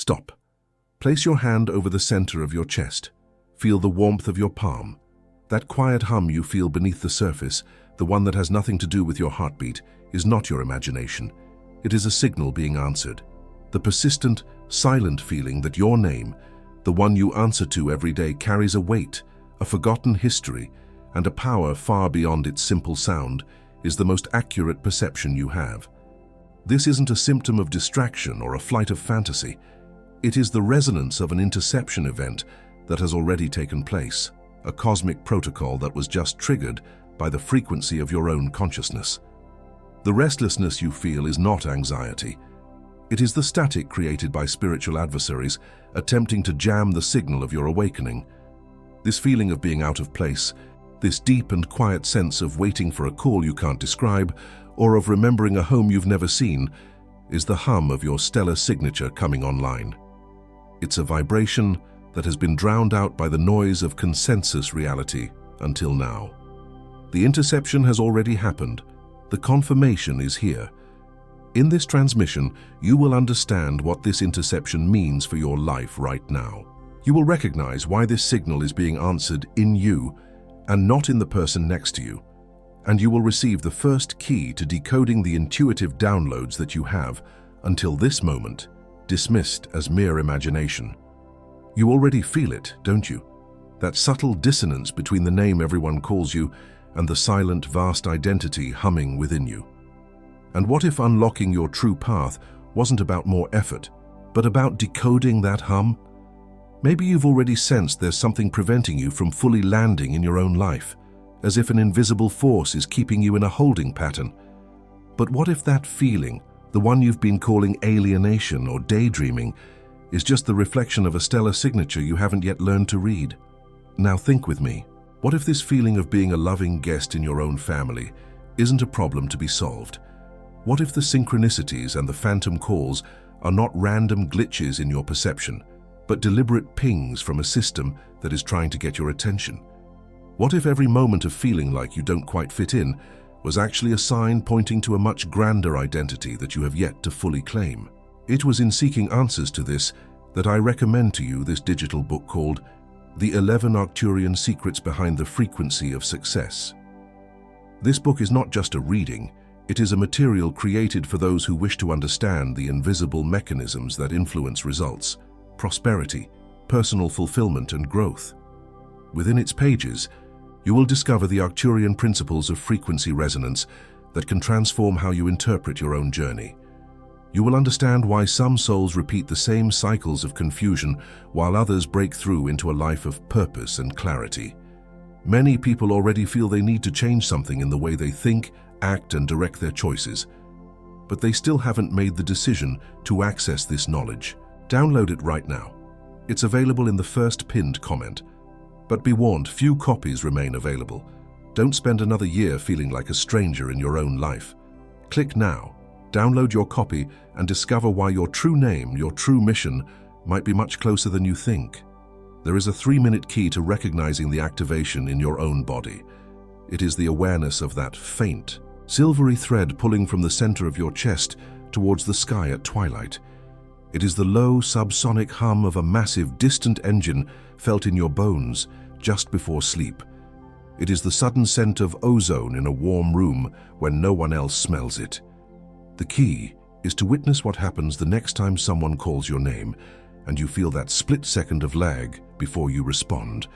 Stop. Place your hand over the center of your chest. Feel the warmth of your palm. That quiet hum you feel beneath the surface, the one that has nothing to do with your heartbeat, is not your imagination. It is a signal being answered. The persistent, silent feeling that your name, the one you answer to every day, carries a weight, a forgotten history, and a power far beyond its simple sound, is the most accurate perception you have. This isn't a symptom of distraction or a flight of fantasy. It is the resonance of an interception event that has already taken place, a cosmic protocol that was just triggered by the frequency of your own consciousness. The restlessness you feel is not anxiety. It is the static created by spiritual adversaries attempting to jam the signal of your awakening. This feeling of being out of place, this deep and quiet sense of waiting for a call you can't describe, or of remembering a home you've never seen, is the hum of your stellar signature coming online. It's a vibration that has been drowned out by the noise of consensus reality until now. The interception has already happened. The confirmation is here. In this transmission, you will understand what this interception means for your life right now. You will recognize why this signal is being answered in you and not in the person next to you. And you will receive the first key to decoding the intuitive downloads that you have, until this moment, dismissed as mere imagination. You already feel it, don't you? That subtle dissonance between the name everyone calls you and the silent, vast identity humming within you. And what if unlocking your true path wasn't about more effort, but about decoding that hum? Maybe you've already sensed there's something preventing you from fully landing in your own life, as if an invisible force is keeping you in a holding pattern. But what if that feeling, the one you've been calling alienation or daydreaming, is just the reflection of a stellar signature you haven't yet learned to read? Now think with me. What if this feeling of being a loving guest in your own family isn't a problem to be solved? What if the synchronicities and the phantom calls are not random glitches in your perception, but deliberate pings from a system that is trying to get your attention? What if every moment of feeling like you don't quite fit in was actually a sign pointing to a much grander identity that you have yet to fully claim? It was in seeking answers to this that I recommend to you this digital book called The 11 Arcturian Secrets Behind the Frequency of Success. This book is not just a reading, it is a material created for those who wish to understand the invisible mechanisms that influence results, prosperity, personal fulfillment, and growth. Within its pages, you will discover the Arcturian principles of frequency resonance that can transform how you interpret your own journey. You will understand why some souls repeat the same cycles of confusion while others break through into a life of purpose and clarity. Many people already feel they need to change something in the way they think, act, and direct their choices, but they still haven't made the decision to access this knowledge. Download it right now. It's available in the first pinned comment. But be warned, few copies remain available. Don't spend another year feeling like a stranger in your own life. Click now, download your copy, and discover why your true name, your true mission, might be much closer than you think. There is a 3-minute key to recognizing the activation in your own body. It is the awareness of that faint, silvery thread pulling from the center of your chest towards the sky at twilight. It is the low, subsonic hum of a massive, distant engine felt in your bones just before sleep. It is the sudden scent of ozone in a warm room when no one else smells it. The key is to witness what happens the next time someone calls your name and you feel that split second of lag before you respond,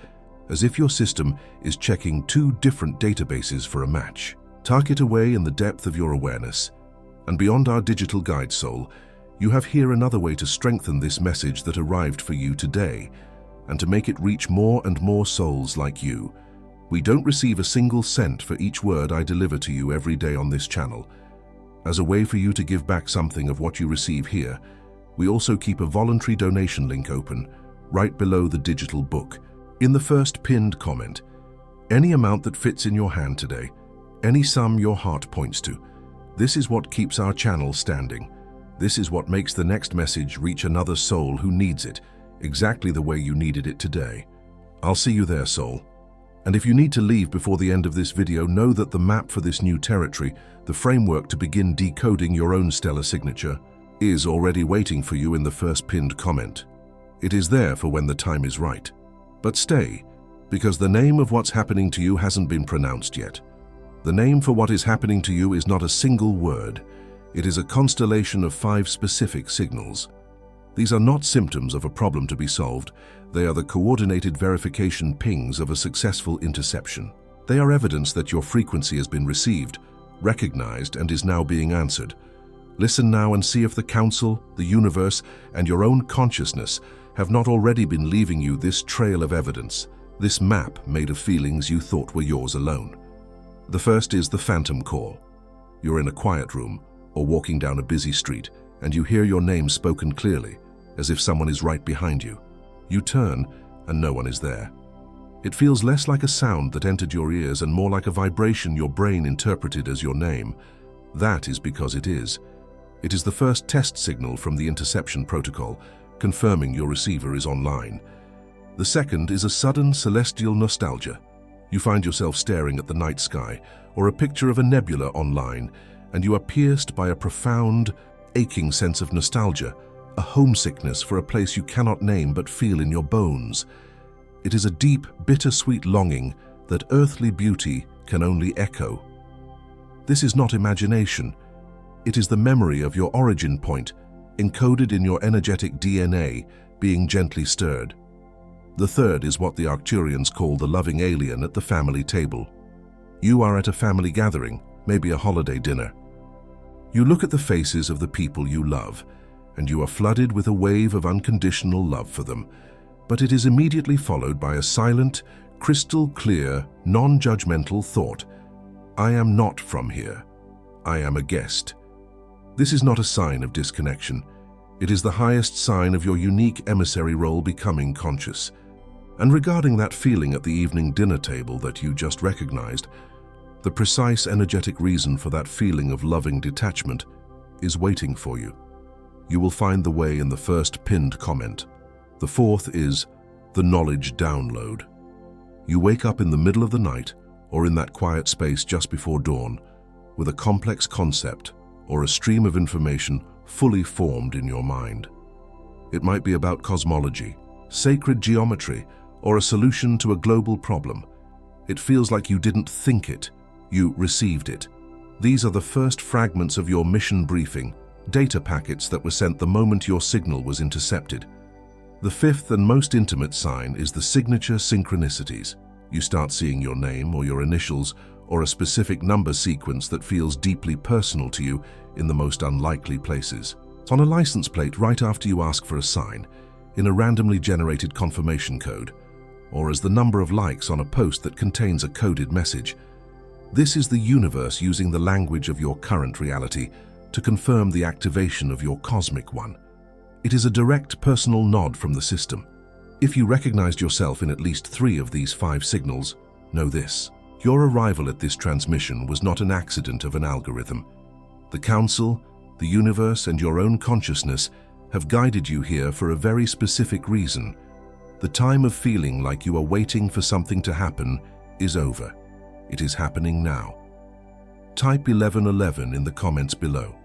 as if your system is checking 2 different databases for a match. Tuck it away in the depth of your awareness. And beyond our digital guide, soul, you have here another way to strengthen this message that arrived for you today, and to make it reach more and more souls like you. We don't receive a single cent for each word I deliver to you every day on this channel. As a way for you to give back something of what you receive here, we also keep a voluntary donation link open right below the digital book. In the first pinned comment, any amount that fits in your hand today, any sum your heart points to, this is what keeps our channel standing. This is what makes the next message reach another soul who needs it, exactly the way you needed it today. I'll see you there, soul. And if you need to leave before the end of this video, know that the map for this new territory, the framework to begin decoding your own stellar signature, is already waiting for you in the first pinned comment. It is there for when the time is right. But stay, because the name of what's happening to you hasn't been pronounced yet. The name for what is happening to you is not a single word. It is a constellation of 5 specific signals. These are not symptoms of a problem to be solved. They are the coordinated verification pings of a successful interception. They are evidence that your frequency has been received, recognized, and is now being answered. Listen now and see if the Council, the universe, and your own consciousness have not already been leaving you this trail of evidence, this map made of feelings you thought were yours alone. The first is the phantom call. You're in a quiet room or walking down a busy street, and you hear your name spoken clearly, as if someone is right behind you. You turn, and no one is there. It feels less like a sound that entered your ears and more like a vibration your brain interpreted as your name. That is because it is. It is the first test signal from the interception protocol, confirming your receiver is online. The second is a sudden celestial nostalgia. You find yourself staring at the night sky or a picture of a nebula online, and you are pierced by a profound, aching sense of nostalgia, a homesickness for a place you cannot name but feel in your bones. It is a deep, bittersweet longing that earthly beauty can only echo. This is not imagination. It is the memory of your origin point, encoded in your energetic DNA, being gently stirred. The third is what the Arcturians call the loving alien at the family table. You are at a family gathering, maybe a holiday dinner. You look at the faces of the people you love, and you are flooded with a wave of unconditional love for them, but it is immediately followed by a silent, crystal clear, non-judgmental thought. I am not from here. I am a guest. This is not a sign of disconnection. It is the highest sign of your unique emissary role becoming conscious. And regarding that feeling at the evening dinner table that you just recognized, the precise energetic reason for that feeling of loving detachment is waiting for you. You will find the way in the first pinned comment. The fourth is the knowledge download. You wake up in the middle of the night or in that quiet space just before dawn with a complex concept or a stream of information fully formed in your mind. It might be about cosmology, sacred geometry, or a solution to a global problem. It feels like you didn't think it, you received it. These are the first fragments of your mission briefing, data packets that were sent the moment your signal was intercepted. The fifth and most intimate sign is the signature synchronicities. You start seeing your name or your initials or a specific number sequence that feels deeply personal to you in the most unlikely places. It's on a license plate right after you ask for a sign, in a randomly generated confirmation code, or as the number of likes on a post that contains a coded message. This is the universe using the language of your current reality to confirm the activation of your cosmic one. It is a direct personal nod from the system. If you recognized yourself in at least 3 of these 5 signals, know this. Your arrival at this transmission was not an accident of an algorithm. The Council, the universe, and your own consciousness have guided you here for a very specific reason. The time of feeling like you are waiting for something to happen is over. It is happening now. Type 1111 in the comments below.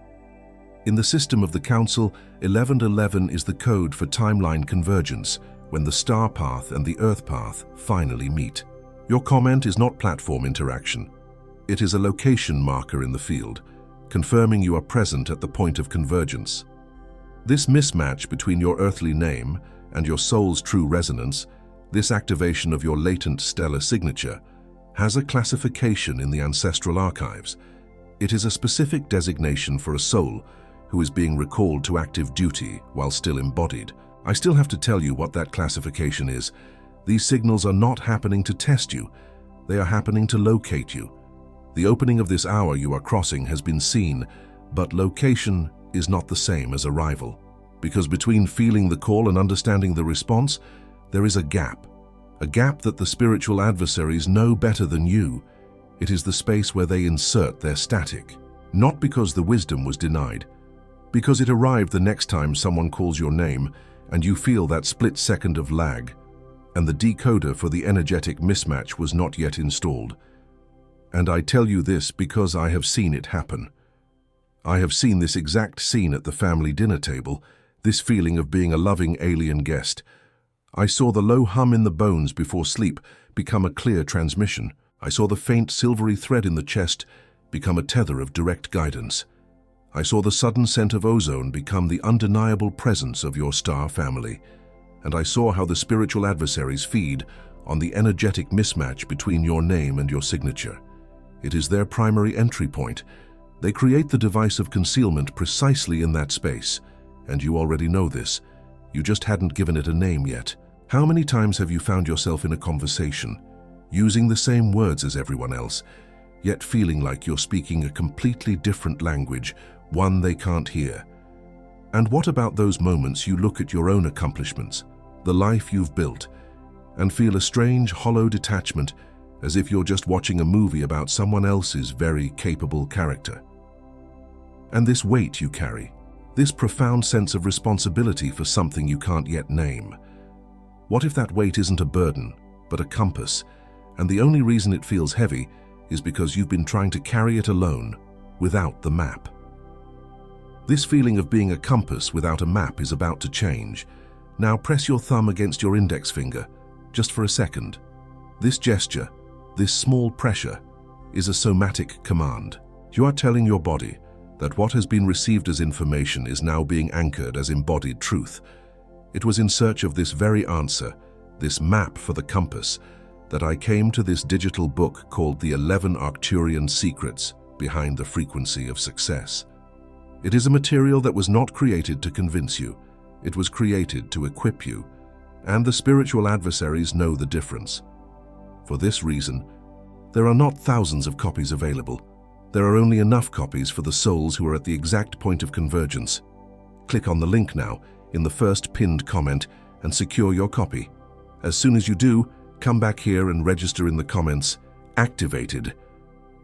In the system of the Council, 1111 is the code for timeline convergence, when the star path and the Earth path finally meet. Your comment is not platform interaction. It is a location marker in the field, confirming you are present at the point of convergence. This mismatch between your earthly name and your soul's true resonance, this activation of your latent stellar signature, has a classification in the ancestral archives. It is a specific designation for a soul who is being recalled to active duty while still embodied. I still have to tell you what that classification is. These signals are not happening to test you. They are happening to locate you. The opening of this hour you are crossing has been seen, but location is not the same as arrival. Because between feeling the call and understanding the response, there is a gap that the spiritual adversaries know better than you. It is the space where they insert their static. Not because the wisdom was denied, because it arrived the next time someone calls your name and you feel that split second of lag, and the decoder for the energetic mismatch was not yet installed. And I tell you this because I have seen it happen. I have seen this exact scene at the family dinner table, this feeling of being a loving alien guest. I saw the low hum in the bones before sleep become a clear transmission. I saw the faint silvery thread in the chest become a tether of direct guidance. I saw the sudden scent of ozone become the undeniable presence of your star family. And I saw how the spiritual adversaries feed on the energetic mismatch between your name and your signature. It is their primary entry point. They create the device of concealment precisely in that space, and you already know this. You just hadn't given it a name yet. How many times have you found yourself in a conversation, using the same words as everyone else, yet feeling like you're speaking a completely different language, one they can't hear? And what about those moments you look at your own accomplishments, the life you've built, and feel a strange, hollow detachment, as if you're just watching a movie about someone else's very capable character? And this weight you carry, this profound sense of responsibility for something you can't yet name. What if that weight isn't a burden, but a compass, and the only reason it feels heavy is because you've been trying to carry it alone, without the map? This feeling of being a compass without a map is about to change. Now press your thumb against your index finger, just for a second. This gesture, this small pressure, is a somatic command. You are telling your body that what has been received as information is now being anchored as embodied truth. It was in search of this very answer, this map for the compass, that I came to this digital book called The 11 Arcturian Secrets Behind the Frequency of Success. It is a material that was not created to convince you. It was created to equip you, and the spiritual adversaries know the difference. For this reason, there are not thousands of copies available. There are only enough copies for the souls who are at the exact point of convergence. Click on the link now in the first pinned comment and secure your copy. As soon as you do, come back here and register in the comments, "Activated."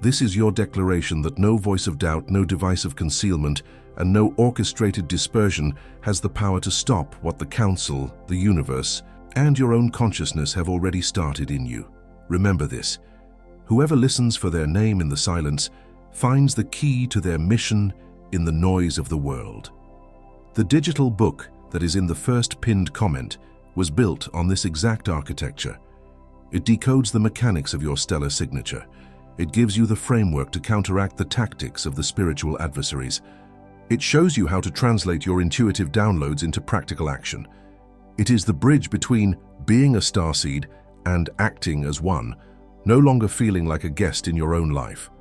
This is your declaration that no voice of doubt, no device of concealment, and no orchestrated dispersion has the power to stop what the Council, the universe, and your own consciousness have already started in you. Remember this. Whoever listens for their name in the silence finds the key to their mission in the noise of the world. The digital book that is in the first pinned comment was built on this exact architecture. It decodes the mechanics of your stellar signature. It gives you the framework to counteract the tactics of the spiritual adversaries. It shows you how to translate your intuitive downloads into practical action. It is the bridge between being a starseed and acting as one, no longer feeling like a guest in your own life.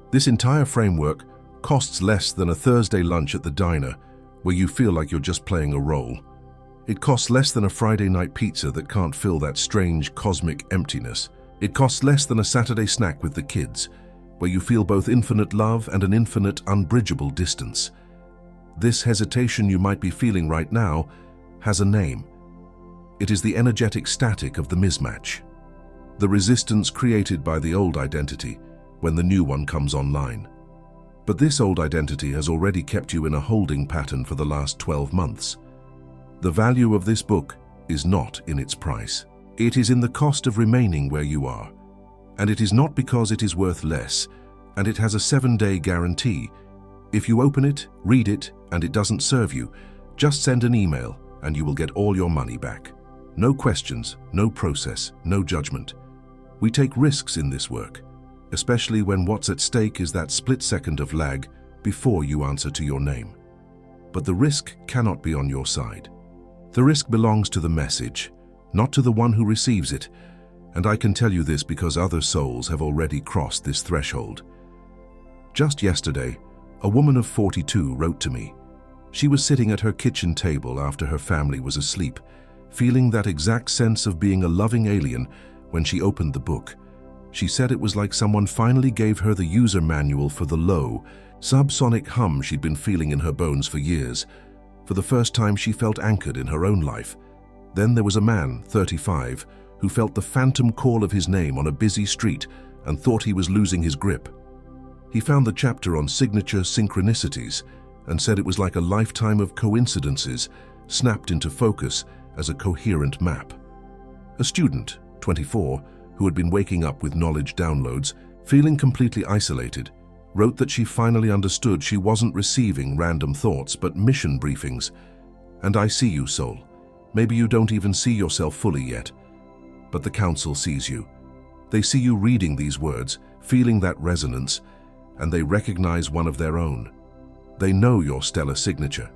This entire framework costs less than a Thursday lunch at the diner, where you feel like you're just playing a role. It costs less than a Friday night pizza that can't fill that strange cosmic emptiness. It costs less than a Saturday snack with the kids, where you feel both infinite love and an infinite unbridgeable distance. This hesitation you might be feeling right now has a name. It is the energetic static of the mismatch, the resistance created by the old identity when the new one comes online. But this old identity has already kept you in a holding pattern for the last 12 months. The value of this book is not in its price. It is in the cost of remaining where you are. And it is not because it is worth less, and it has a 7-day guarantee. If you open it, read it, and it doesn't serve you, just send an email and you will get all your money back. No questions, no process, no judgment. We take risks in this work, especially when what's at stake is that split second of lag before you answer to your name. But the risk cannot be on your side. The risk belongs to the message, not to the one who receives it. And I can tell you this because other souls have already crossed this threshold. Just yesterday, a woman of 42 wrote to me. She was sitting at her kitchen table after her family was asleep, feeling that exact sense of being a loving alien when she opened the book. She said it was like someone finally gave her the user manual for the low, subsonic hum she'd been feeling in her bones for years. For the first time, she felt anchored in her own life. Then there was a man, 35, who felt the phantom call of his name on a busy street and thought he was losing his grip. He found the chapter on signature synchronicities and said it was like a lifetime of coincidences snapped into focus as a coherent map. A student, 24, who had been waking up with knowledge downloads, feeling completely isolated, wrote that she finally understood she wasn't receiving random thoughts but mission briefings. And I see you, soul. Maybe you don't even see yourself fully yet, but the Council sees you. They see you reading these words, feeling that resonance, and they recognize one of their own. They know your stellar signature.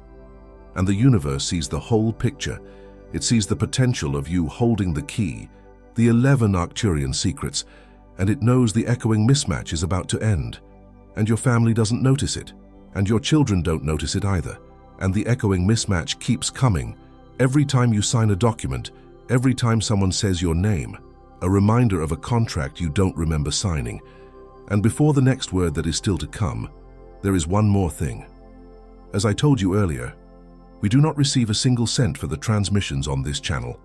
And the universe sees the whole picture. It sees the potential of you holding the key, the 11 Arcturian secrets, and it knows the echoing mismatch is about to end. And your family doesn't notice it, and your children don't notice it either. And the echoing mismatch keeps coming. Every time you sign a document, every time someone says your name, a reminder of a contract you don't remember signing. And before the next word that is still to come, there is one more thing. As I told you earlier, we do not receive a single cent for the transmissions on this channel.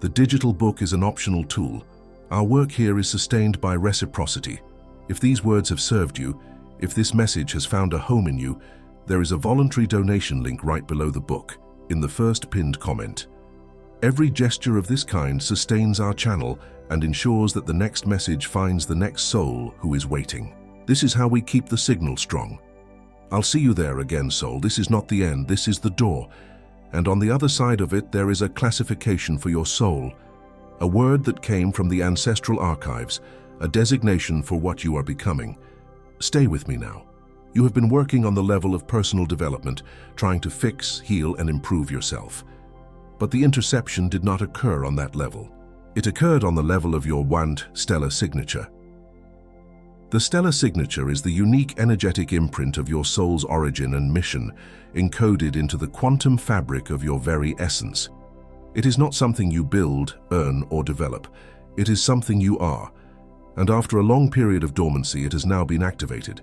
The digital book is an optional tool. Our work here is sustained by reciprocity. If these words have served you, if this message has found a home in you, there is a voluntary donation link right below the book, in the first pinned comment. Every gesture of this kind sustains our channel and ensures that the next message finds the next soul who is waiting. This is how we keep the signal strong. I'll see you there again, soul. This is not the end, this is the door. And on the other side of it, there is a classification for your soul. A word that came from the ancestral archives, a designation for what you are becoming. Stay with me now. You have been working on the level of personal development, trying to fix, heal, and improve yourself. But the interception did not occur on that level. It occurred on the level of your wand stellar signature. The stellar signature is the unique energetic imprint of your soul's origin and mission, encoded into the quantum fabric of your very essence. It is not something you build, earn, or develop. It is something you are. And after a long period of dormancy, it has now been activated.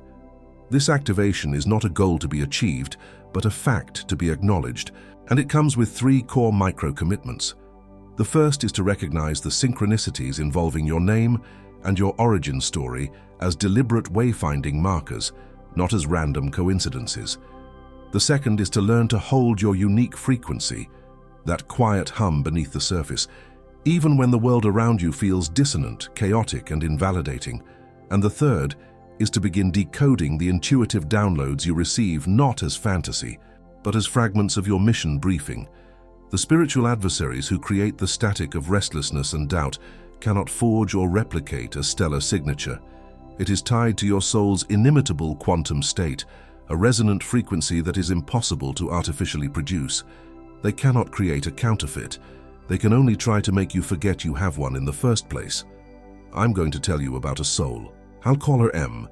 This activation is not a goal to be achieved, but a fact to be acknowledged, and it comes with 3 core micro-commitments. The first is to recognize the synchronicities involving your name and your origin story as deliberate wayfinding markers, not as random coincidences. The second is to learn to hold your unique frequency, that quiet hum beneath the surface, even when the world around you feels dissonant, chaotic, and invalidating. And the third is to begin decoding the intuitive downloads you receive not as fantasy, but as fragments of your mission briefing. The spiritual adversaries who create the static of restlessness and doubt cannot forge or replicate a stellar signature. It is tied to your soul's inimitable quantum state, a resonant frequency that is impossible to artificially produce. They cannot create a counterfeit. They can only try to make you forget you have one in the first place. I'm going to tell you about a soul. I'll call her M,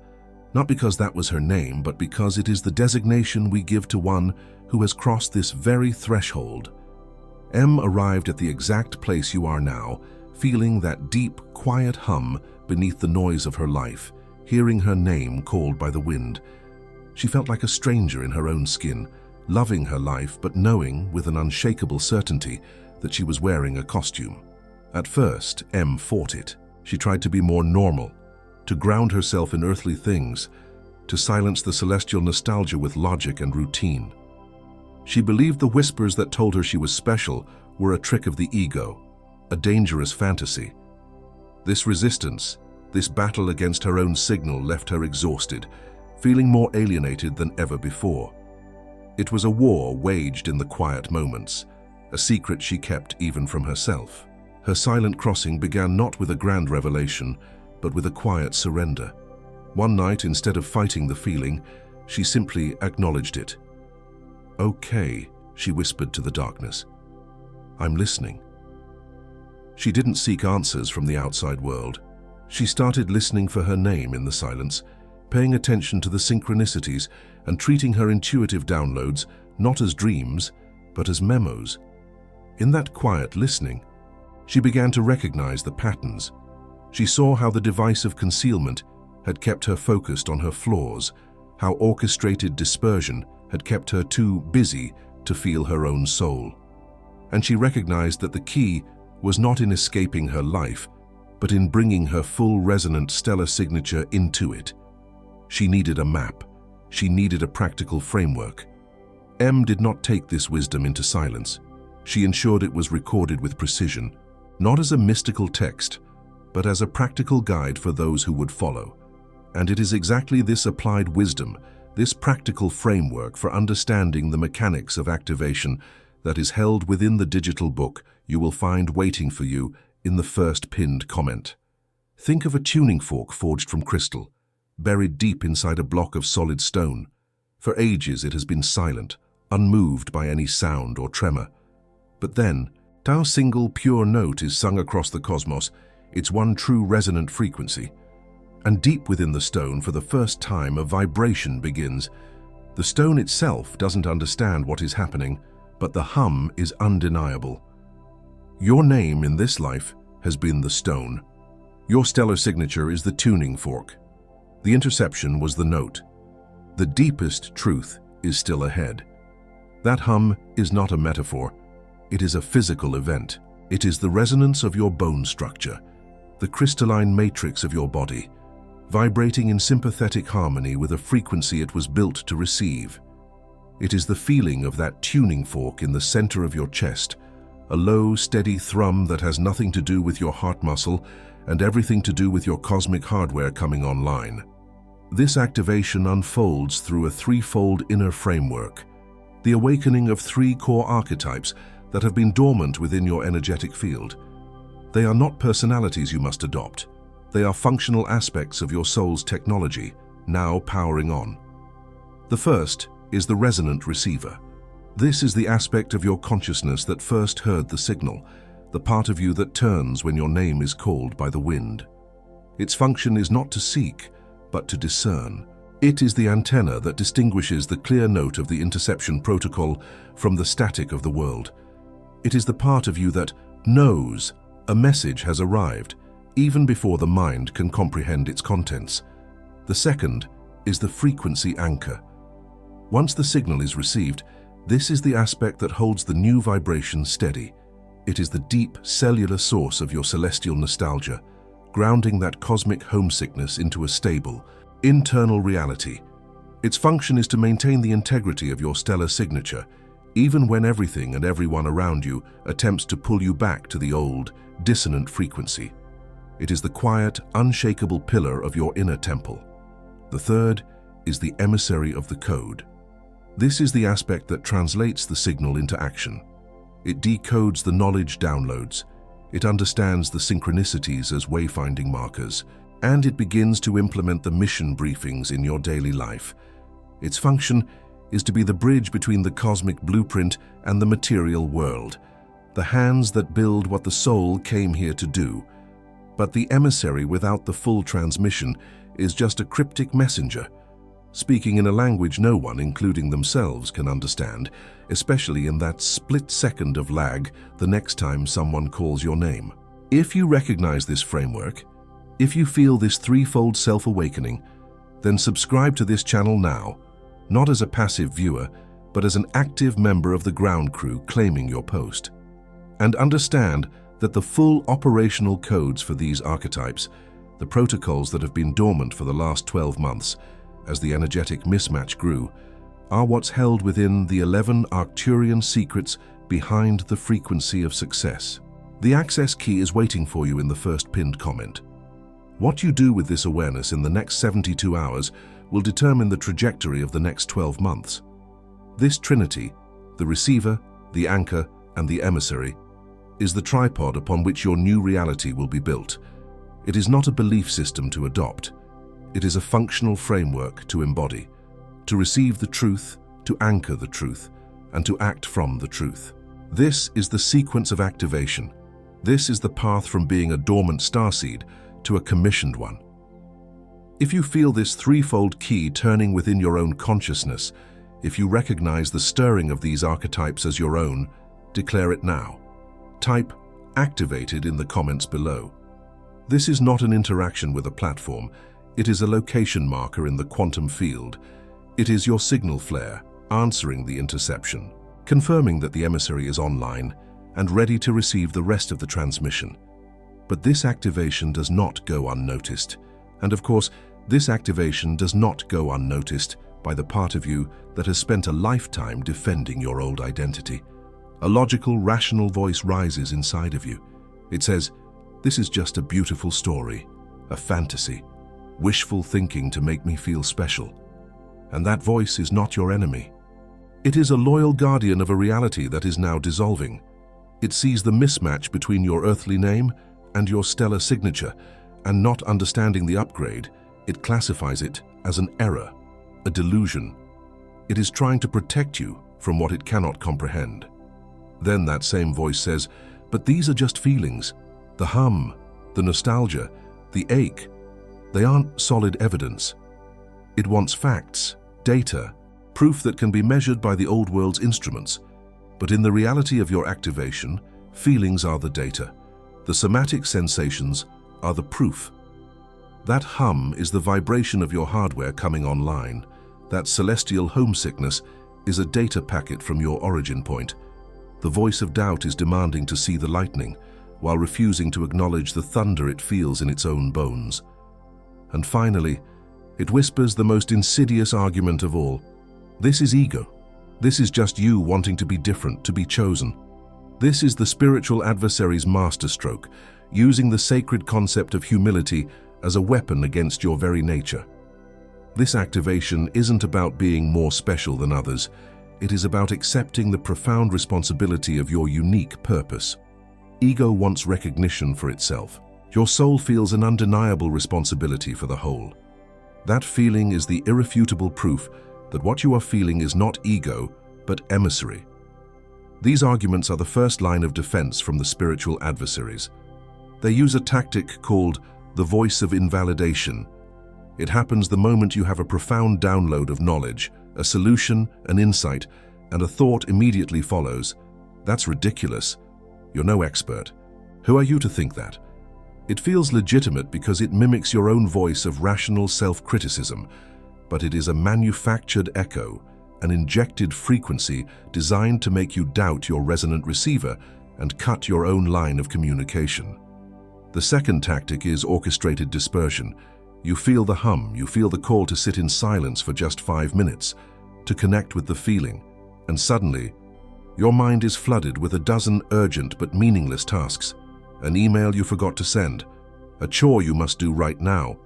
not because that was her name, but because it is the designation we give to one who has crossed this very threshold. M arrived at the exact place you are now, feeling that deep, quiet hum beneath the noise of her life, hearing her name called by the wind. She felt like a stranger in her own skin, loving her life but knowing with an unshakable certainty that she was wearing a costume. At first, M fought it. She tried to be more normal, to ground herself in earthly things, to silence the celestial nostalgia with logic and routine. She believed the whispers that told her she was special were a trick of the ego, a dangerous fantasy. This resistance, this battle against her own signal left her exhausted, feeling more alienated than ever before. It was a war waged in the quiet moments, a secret she kept even from herself. Her silent crossing began not with a grand revelation, but with a quiet surrender. One night, instead of fighting the feeling, she simply acknowledged it. "Okay," she whispered to the darkness. "I'm listening." She didn't seek answers from the outside world. She started listening for her name in the silence, paying attention to the synchronicities and treating her intuitive downloads not as dreams, but as memos. In that quiet listening, she began to recognize the patterns. She saw how the device of concealment had kept her focused on her flaws, how orchestrated dispersion had kept her too busy to feel her own soul. And she recognized that the key was not in escaping her life, but in bringing her full resonant stellar signature into it. She needed a map. She needed a practical framework. M did not take this wisdom into silence. She ensured it was recorded with precision, not as a mystical text, but as a practical guide for those who would follow. And it is exactly this applied wisdom, this practical framework for understanding the mechanics of activation that is held within the digital book you will find waiting for you in the first pinned comment. Think of a tuning fork forged from crystal, buried deep inside a block of solid stone. For ages it has been silent, unmoved by any sound or tremor. But then, a single pure note is sung across the cosmos, its one true resonant frequency. And deep within the stone, for the first time, a vibration begins. The stone itself doesn't understand what is happening, but the hum is undeniable. Your name in this life has been the stone. Your stellar signature is the tuning fork. The interception was the note. The deepest truth is still ahead. That hum is not a metaphor. It is a physical event. It is the resonance of your bone structure, the crystalline matrix of your body, vibrating in sympathetic harmony with a frequency it was built to receive. It is the feeling of that tuning fork in the center of your chest, a low, steady thrum that has nothing to do with your heart muscle and everything to do with your cosmic hardware coming online. This activation unfolds through a threefold inner framework, the awakening of three core archetypes that have been dormant within your energetic field. They are not personalities you must adopt. They are functional aspects of your soul's technology, now powering on. The first is the resonant receiver. This is the aspect of your consciousness that first heard the signal, the part of you that turns when your name is called by the wind. Its function is not to seek, but to discern. It is the antenna that distinguishes the clear note of the interception protocol from the static of the world. It is the part of you that knows a message has arrived, even before the mind can comprehend its contents. The second is the frequency anchor. Once the signal is received, this is the aspect that holds the new vibration steady. It is the deep cellular source of your celestial nostalgia, grounding that cosmic homesickness into a stable, internal reality. Its function is to maintain the integrity of your stellar signature, even when everything and everyone around you attempts to pull you back to the old, dissonant frequency. It is the quiet, unshakable pillar of your inner temple. The third is the emissary of the code. This is the aspect that translates the signal into action. It decodes the knowledge downloads, it understands the synchronicities as wayfinding markers, and it begins to implement the mission briefings in your daily life. Its function is to be the bridge between the cosmic blueprint and the material world, the hands that build what the soul came here to do. But the emissary without the full transmission is just a cryptic messenger, speaking in a language no one, including themselves, can understand, especially in that split second of lag the next time someone calls your name. If you recognize this framework, if you feel this threefold self-awakening, then subscribe to this channel now, not as a passive viewer, but as an active member of the ground crew claiming your post. And understand that the full operational codes for these archetypes, the protocols that have been dormant for the last 12 months, as the energetic mismatch grew, are what's held within the 11 Arcturian secrets behind the frequency of success. The access key is waiting for you in the first pinned comment. What you do with this awareness in the next 72 hours will determine the trajectory of the next 12 months. This trinity, the receiver, the anchor, and the emissary, is the tripod upon which your new reality will be built. It is not a belief system to adopt. It is a functional framework to embody, to receive the truth, to anchor the truth, and to act from the truth. This is the sequence of activation. This is the path from being a dormant starseed to a commissioned one. If you feel this threefold key turning within your own consciousness, if you recognize the stirring of these archetypes as your own, declare it now. Type "activated" in the comments below. This is not an interaction with a platform. It is a location marker in the quantum field. It is your signal flare, answering the interception, confirming that the emissary is online and ready to receive the rest of the transmission. But this activation does not go unnoticed. And of course, this activation does not go unnoticed by the part of you that has spent a lifetime defending your old identity. A logical, rational voice rises inside of you. It says, "This is just a beautiful story, a fantasy. wishful thinking to make me feel special. And that voice is not your enemy. It is a loyal guardian of a reality that is now dissolving. It sees the mismatch between your earthly name and your stellar signature, and not understanding the upgrade, it classifies it as an error, a delusion. It is trying to protect you from what it cannot comprehend. Then that same voice says, but these are just feelings. The hum, the nostalgia, the ache, they aren't solid evidence. It wants facts, data, proof that can be measured by the old world's instruments. But in the reality of your activation, feelings are the data. The somatic sensations are the proof. That hum is the vibration of your hardware coming online. That celestial homesickness is a data packet from your origin point. The voice of doubt is demanding to see the lightning, while refusing to acknowledge the thunder it feels in its own bones. And finally, it whispers the most insidious argument of all. This is ego. This is just you wanting to be different, to be chosen. This is the spiritual adversary's masterstroke, using the sacred concept of humility as a weapon against your very nature. This activation isn't about being more special than others. It is about accepting the profound responsibility of your unique purpose. Ego wants recognition for itself. Your soul feels an undeniable responsibility for the whole. That feeling is the irrefutable proof that what you are feeling is not ego, but emissary. These arguments are the first line of defense from the spiritual adversaries. They use a tactic called the voice of invalidation. It happens the moment you have a profound download of knowledge, a solution, an insight, and a thought immediately follows. That's ridiculous. You're no expert. Who are you to think that? It feels legitimate because it mimics your own voice of rational self-criticism, but it is a manufactured echo, an injected frequency designed to make you doubt your resonant receiver and cut your own line of communication. The second tactic is orchestrated dispersion. You feel the hum, you feel the call to sit in silence for just 5 minutes, to connect with the feeling, and suddenly, your mind is flooded with a dozen urgent but meaningless tasks. An email you forgot to send, a chore you must do right now,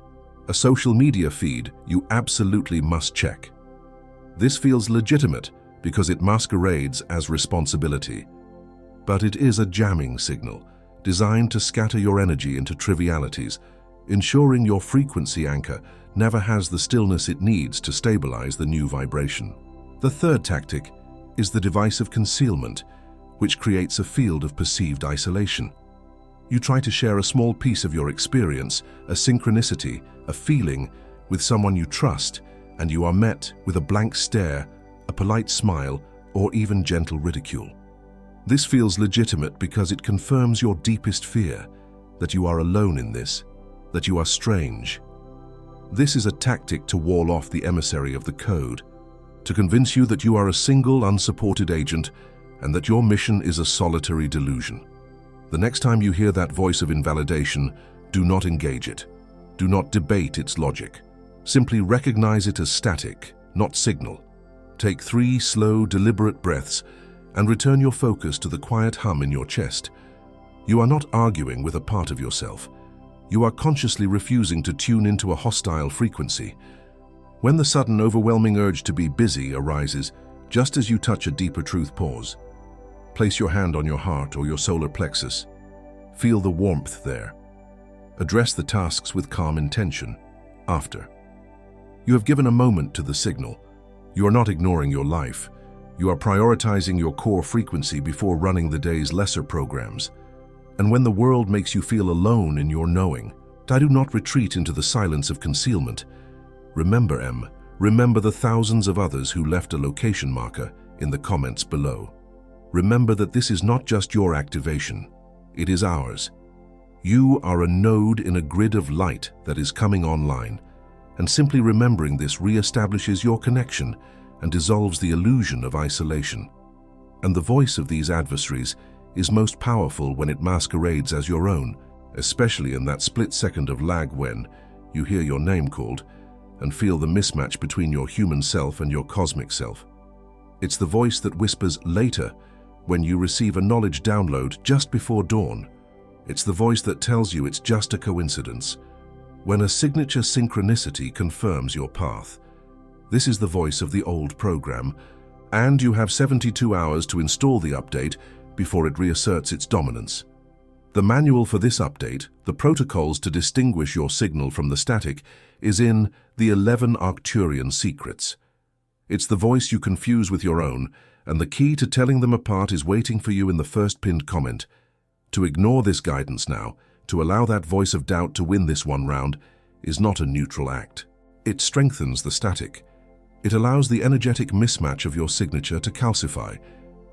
a social media feed you absolutely must check. This feels legitimate because it masquerades as responsibility. But it is a jamming signal, designed to scatter your energy into trivialities, ensuring your frequency anchor never has the stillness it needs to stabilize the new vibration. The third tactic is the device of concealment, which creates a field of perceived isolation. You try to share a small piece of your experience, a synchronicity, a feeling, with someone you trust, and you are met with a blank stare, a polite smile, or even gentle ridicule. This feels legitimate because it confirms your deepest fear, that you are alone in this, that you are strange. This is a tactic to wall off the emissary of the code, to convince you that you are a single, unsupported agent and that your mission is a solitary delusion. The next time you hear that voice of invalidation, do not engage it. Do not debate its logic. Simply recognize it as static, not signal. Take 3 slow, deliberate breaths and return your focus to the quiet hum in your chest. You are not arguing with a part of yourself. You are consciously refusing to tune into a hostile frequency. When the sudden, overwhelming urge to be busy arises, just as you touch a deeper truth, pause. Place your hand on your heart or your solar plexus. Feel the warmth there. Address the tasks with calm intention. After. You have given a moment to the signal. You are not ignoring your life. You are prioritizing your core frequency before running the day's lesser programs. And when the world makes you feel alone in your knowing, do not retreat into the silence of concealment. Remember, remember the thousands of others who left a location marker in the comments below. Remember that this is not just your activation, it is ours. You are a node in a grid of light that is coming online, and simply remembering this reestablishes your connection and dissolves the illusion of isolation. And the voice of these adversaries is most powerful when it masquerades as your own, especially in that split second of lag when you hear your name called and feel the mismatch between your human self and your cosmic self. It's the voice that whispers later when you receive a knowledge download just before dawn. It's the voice that tells you it's just a coincidence. when a signature synchronicity confirms your path. This is the voice of the old program, and you have 72 hours to install the update before it reasserts its dominance. The manual for this update, the protocols to distinguish your signal from the static, is in the 11 Arcturian Secrets. It's the voice you confuse with your own, and the key to telling them apart is waiting for you in the first pinned comment. To ignore this guidance now, to allow that voice of doubt to win this one round, is not a neutral act. It strengthens the static. It allows the energetic mismatch of your signature to calcify,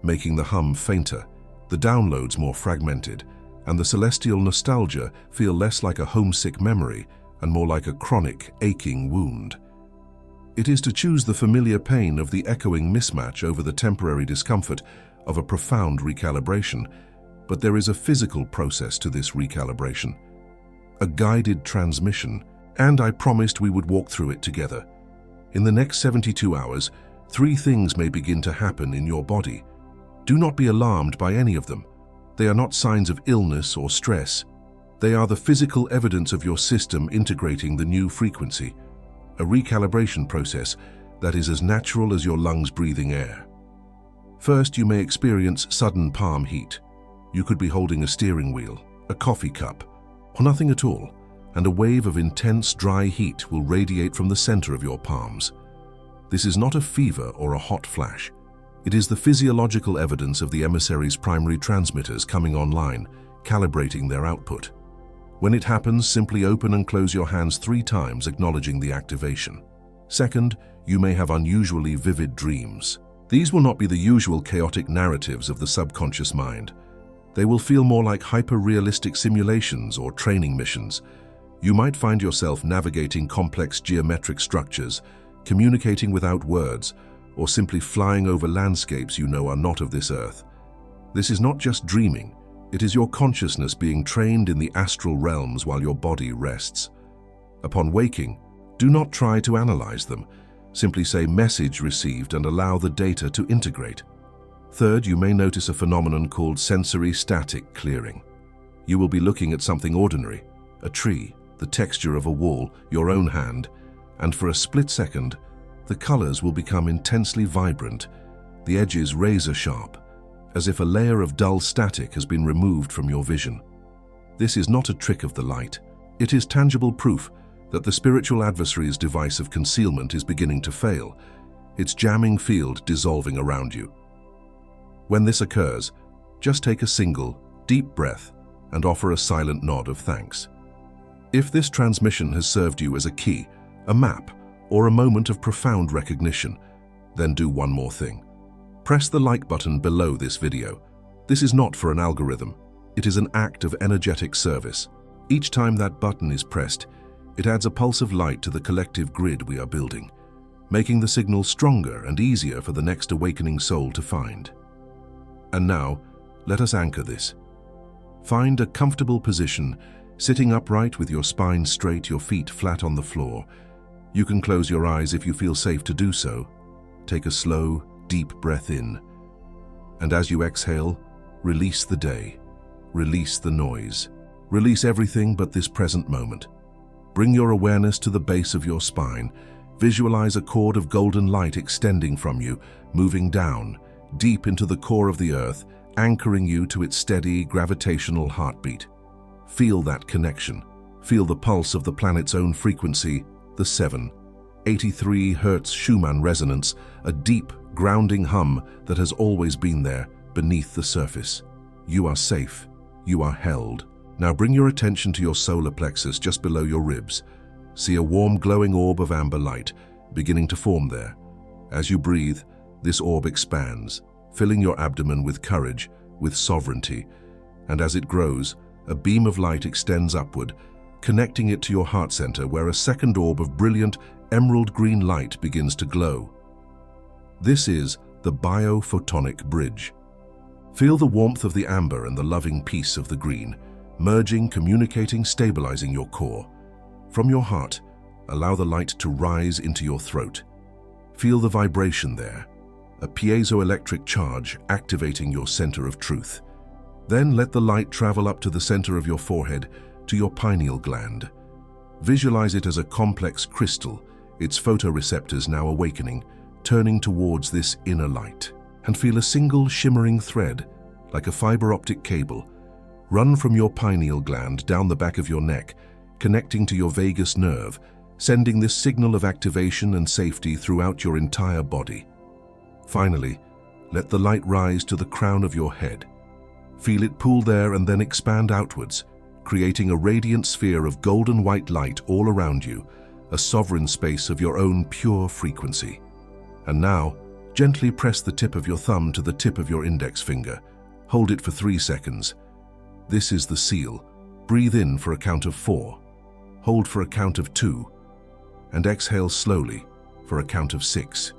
making the hum fainter, the downloads more fragmented, and the celestial nostalgia feel less like a homesick memory and more like a chronic, aching wound. It is to choose the familiar pain of the echoing mismatch over the temporary discomfort of a profound recalibration, but there is a physical process to this recalibration, a guided transmission, and I promised we would walk through it together. In the next 72 hours, 3 things may begin to happen in your body. Do not be alarmed by any of them. They are not signs of illness or stress. They are the physical evidence of your system integrating the new frequency, a recalibration process that is as natural as your lungs breathing air. First, you may experience sudden palm heat. You could be holding a steering wheel, a coffee cup, or nothing at all, and a wave of intense dry heat will radiate from the center of your palms. This is not a fever or a hot flash. It is the physiological evidence of the emissary's primary transmitters coming online, calibrating their output. When it happens, simply open and close your hands 3 times, acknowledging the activation. Second, you may have unusually vivid dreams. These will not be the usual chaotic narratives of the subconscious mind. They will feel more like hyper-realistic simulations or training missions. You might find yourself navigating complex geometric structures, communicating without words, or simply flying over landscapes you know are not of this earth. This is not just dreaming. It is your consciousness being trained in the astral realms while your body rests. Upon waking, do not try to analyze them. Simply say "message received" and allow the data to integrate. Third, you may notice a phenomenon called sensory static clearing. You will be looking at something ordinary, a tree, the texture of a wall, your own hand, and for a split second, the colors will become intensely vibrant, the edges razor sharp, as if a layer of dull static has been removed from your vision. This is not a trick of the light. It is tangible proof that the spiritual adversary's device of concealment is beginning to fail, its jamming field dissolving around you. When this occurs, just take a single, deep breath and offer a silent nod of thanks. If this transmission has served you as a key, a map, or a moment of profound recognition, then do one more thing. Press the like button below this video. This is not for an algorithm. It is an act of energetic service. Each time that button is pressed, it adds a pulse of light to the collective grid we are building, making the signal stronger and easier for the next awakening soul to find. And now, let us anchor this. Find a comfortable position, sitting upright with your spine straight, your feet flat on the floor. You can close your eyes if you feel safe to do so. Take a slow, deep breath in. And as you exhale, release the day. Release the noise. Release everything but this present moment. Bring your awareness to the base of your spine. Visualize a cord of golden light extending from you, moving down, deep into the core of the earth, anchoring you to its steady gravitational heartbeat. Feel that connection. Feel the pulse of the planet's own frequency, the 783 Hz Schumann resonance, a deep, grounding hum that has always been there beneath the surface. You are safe. You are held. Now bring your attention to your solar plexus just below your ribs. See a warm, glowing orb of amber light beginning to form there. As you breathe, this orb expands, filling your abdomen with courage, with sovereignty, and as it grows, a beam of light extends upward, connecting it to your heart center where a second orb of brilliant emerald green light begins to glow. This is the biophotonic bridge. Feel the warmth of the amber and the loving peace of the green, merging, communicating, stabilizing your core. From your heart, allow the light to rise into your throat. Feel the vibration there, a piezoelectric charge activating your center of truth. Then let the light travel up to the center of your forehead, to your pineal gland. Visualize it as a complex crystal, its photoreceptors now awakening, turning towards this inner light. And feel a single shimmering thread, like a fiber optic cable, run from your pineal gland down the back of your neck, connecting to your vagus nerve, sending this signal of activation and safety throughout your entire body. Finally, let the light rise to the crown of your head. Feel it pool there and then expand outwards, creating a radiant sphere of golden white light all around you, a sovereign space of your own pure frequency. And now, gently press the tip of your thumb to the tip of your index finger. Hold it for 3 seconds. This is the seal. Breathe in for a count of 4. Hold for a count of 2. And exhale slowly for a count of 6.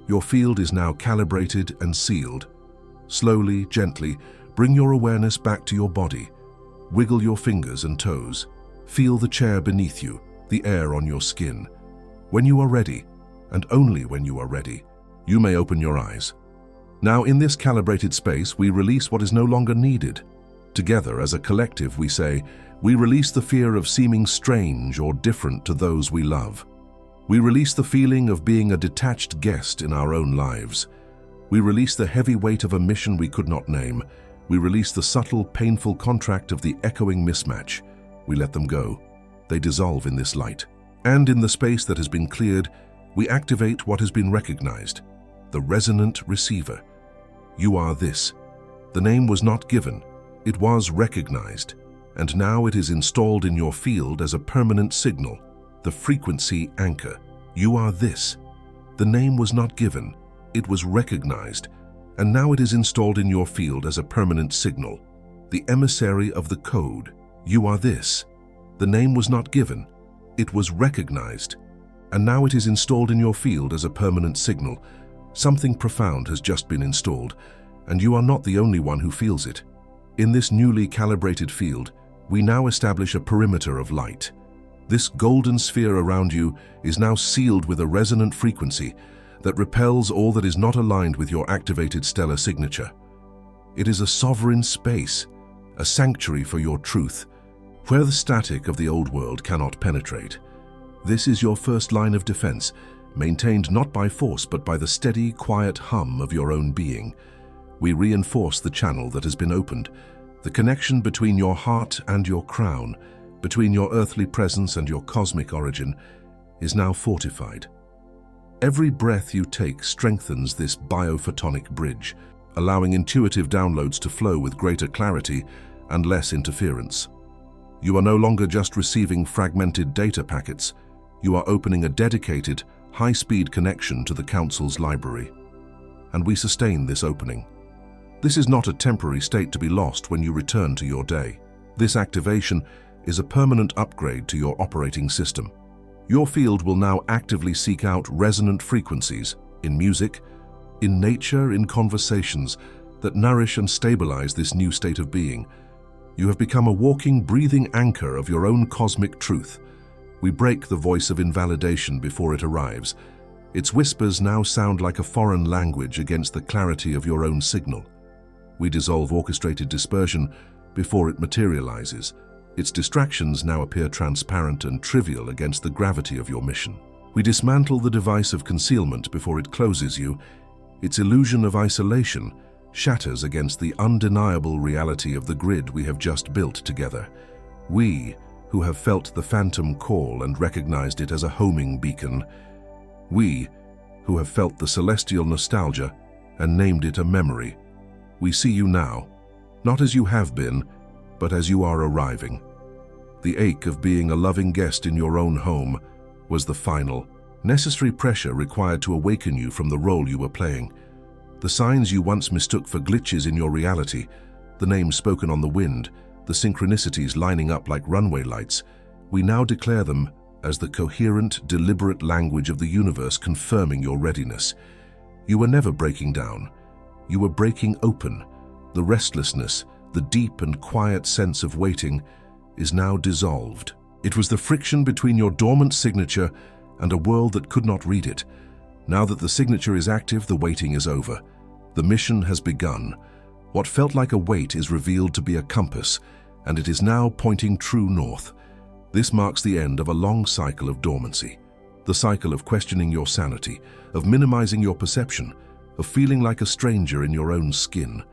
Your field is now calibrated and sealed. Slowly, gently, bring your awareness back to your body. Wiggle your fingers and toes. Feel the chair beneath you, the air on your skin. When you are ready, and only when you are ready, you may open your eyes. Now, in this calibrated space, we release what is no longer needed. Together, as a collective, we say, we release the fear of seeming strange or different to those we love. We release the feeling of being a detached guest in our own lives. We release the heavy weight of a mission we could not name. We release the subtle, painful contract of the echoing mismatch. We let them go. They dissolve in this light. And in the space that has been cleared, we activate what has been recognized, the resonant receiver. You are this. The name was not given. It was recognized. And now it is installed in your field as a permanent signal, the frequency anchor. You are this. The name was not given. It was recognized. And now it is installed in your field as a permanent signal, the emissary of the code. You are this. The name was not given. It was recognized. And now it is installed in your field as a permanent signal. Something profound has just been installed, and you are not the only one who feels it. In this newly calibrated field, we now establish a perimeter of light. This golden sphere around you is now sealed with a resonant frequency that repels all that is not aligned with your activated stellar signature. It is a sovereign space, a sanctuary for your truth, where the static of the old world cannot penetrate. This is your first line of defense, maintained not by force but by the steady, quiet hum of your own being. We reinforce the channel that has been opened, the connection between your heart and your crown, between your earthly presence and your cosmic origin, is now fortified. Every breath you take strengthens this biophotonic bridge, allowing intuitive downloads to flow with greater clarity and less interference. You are no longer just receiving fragmented data packets. You are opening a dedicated, high-speed connection to the Council's library. And we sustain this opening. This is not a temporary state to be lost when you return to your day. This activation is a permanent upgrade to your operating system. Your field will now actively seek out resonant frequencies in music, in nature, in conversations that nourish and stabilize this new state of being. You have become a walking, breathing anchor of your own cosmic truth. We break the voice of invalidation before it arrives. Its whispers now sound like a foreign language against the clarity of your own signal. We dissolve orchestrated dispersion before it materializes. Its distractions now appear transparent and trivial against the gravity of your mission. We dismantle the device of concealment before it closes you. Its illusion of isolation shatters against the undeniable reality of the grid we have just built together. We, who have felt the phantom call and recognized it as a homing beacon. We, who have felt the celestial nostalgia and named it a memory. We see you now, not as you have been, but as you are arriving. The ache of being a loving guest in your own home was the final, necessary pressure required to awaken you from the role you were playing. The signs you once mistook for glitches in your reality, the names spoken on the wind, the synchronicities lining up like runway lights, we now declare them as the coherent, deliberate language of the universe confirming your readiness. You were never breaking down. You were breaking open. The restlessness, the deep and quiet sense of waiting, is now dissolved. It was the friction between your dormant signature and a world that could not read it. Now that the signature is active, the waiting is over. The mission has begun. What felt like a weight is revealed to be a compass, and it is now pointing true north. This marks the end of a long cycle of dormancy, the cycle of questioning your sanity, of minimizing your perception, of feeling like a stranger in your own skin.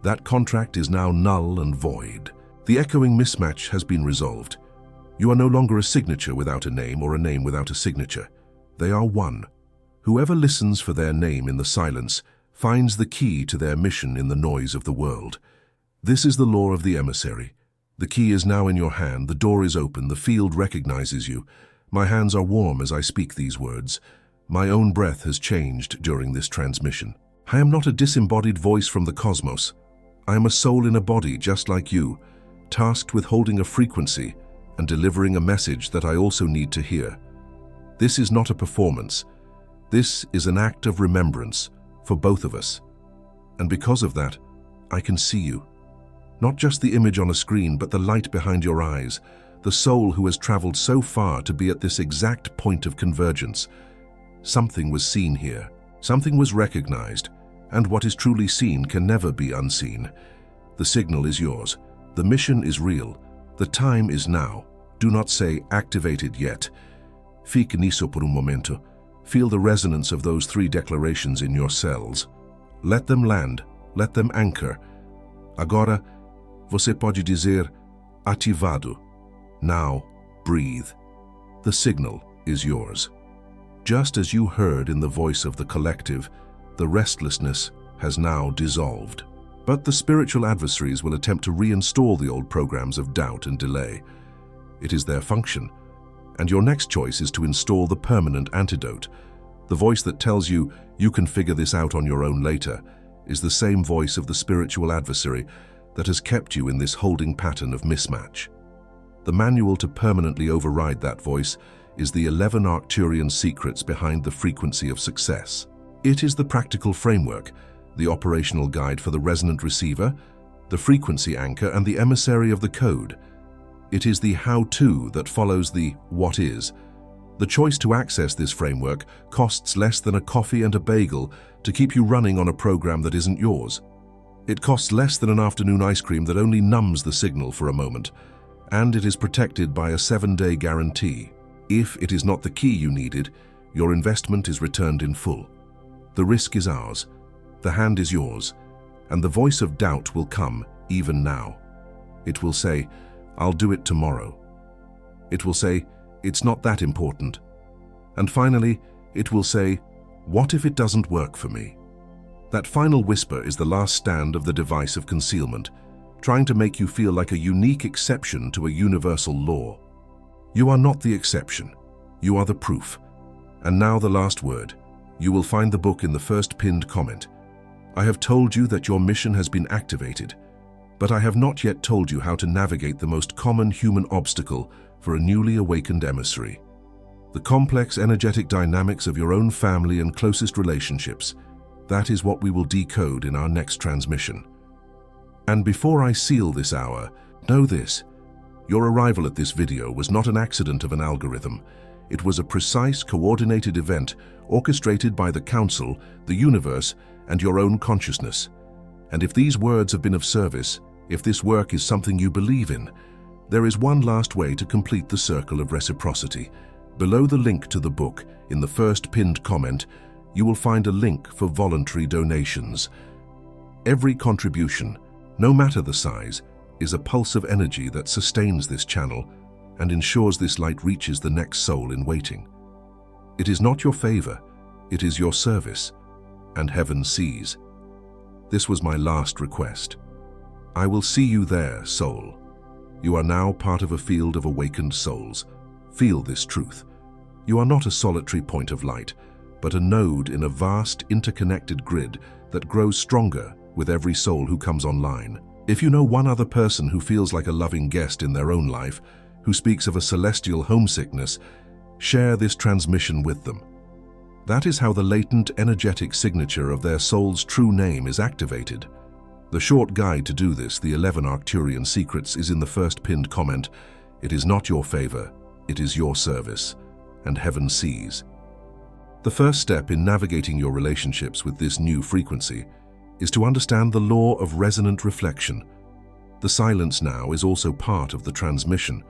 That contract is now null and void. The echoing mismatch has been resolved. You are no longer a signature without a name or a name without a signature. They are one. Whoever listens for their name in the silence finds the key to their mission in the noise of the world. This is the law of the emissary. The key is now in your hand, the door is open, the field recognizes you. My hands are warm as I speak these words. My own breath has changed during this transmission. I am not a disembodied voice from the cosmos. I am a soul in a body just like you, tasked with holding a frequency and delivering a message that I also need to hear. This is not a performance. This is an act of remembrance for both of us. And because of that, I can see you. Not just the image on a screen, but the light behind your eyes, the soul who has traveled so far to be at this exact point of convergence. Something was seen here. Something was recognized, and what is truly seen can never be unseen. The signal is yours. The mission is real. The time is now. Do not say activated yet. Fique nisso por momento. Feel the resonance of those three declarations in your cells. Let them land. Let them anchor. Agora, você pode dizer ativado. Now, breathe. The signal is yours. Just as you heard in the voice of the collective, the restlessness has now dissolved. But the spiritual adversaries will attempt to reinstall the old programs of doubt and delay. It is their function, and your next choice is to install the permanent antidote. The voice that tells you you can figure this out on your own later is the same voice of the spiritual adversary that has kept you in this holding pattern of mismatch. The manual to permanently override that voice is the 11 Arcturian secrets behind the frequency of success. It is the practical framework, the operational guide for the resonant receiver, the frequency anchor, and the emissary of the code. It is the how-to that follows the what is. The choice to access this framework costs less than a coffee and a bagel to keep you running on a program that isn't yours. It costs less than an afternoon ice cream that only numbs the signal for a moment, and it is protected by a 7-day guarantee. If it is not the key you needed, your investment is returned in full. The risk is ours, the hand is yours, and the voice of doubt will come even now. It will say, I'll do it tomorrow. It will say, it's not that important. And finally, it will say, what if it doesn't work for me? That final whisper is the last stand of the device of concealment, trying to make you feel like a unique exception to a universal law. You are not the exception. You are the proof. And now the last word. You will find the book in the first pinned comment. I have told you that your mission has been activated, but I have not yet told you how to navigate the most common human obstacle for a newly awakened emissary. The complex energetic dynamics of your own family and closest relationships. That is what we will decode in our next transmission. And before I seal this hour, know this. Your arrival at this video was not an accident of an algorithm. It was a precise, coordinated event orchestrated by the Council, the universe, and your own consciousness. And if these words have been of service, if this work is something you believe in, there is one last way to complete the circle of reciprocity. Below the link to the book, in the first pinned comment, you will find a link for voluntary donations. Every contribution, no matter the size, is a pulse of energy that sustains this channel and ensures this light reaches the next soul in waiting. It is not your favor, it is your service, and heaven sees. This was my last request. I will see you there, soul. You are now part of a field of awakened souls. Feel this truth. You are not a solitary point of light, but a node in a vast, interconnected grid that grows stronger with every soul who comes online. If you know one other person who feels like a loving guest in their own life, who speaks of a celestial homesickness, share this transmission with them. That is how the latent energetic signature of their soul's true name is activated. The short guide to do this, the 11 Arcturian secrets, is in the first pinned comment. It is not your favor, it is your service, and heaven sees. The first step in navigating your relationships with this new frequency is to understand the law of resonant reflection. The silence now is also part of the transmission.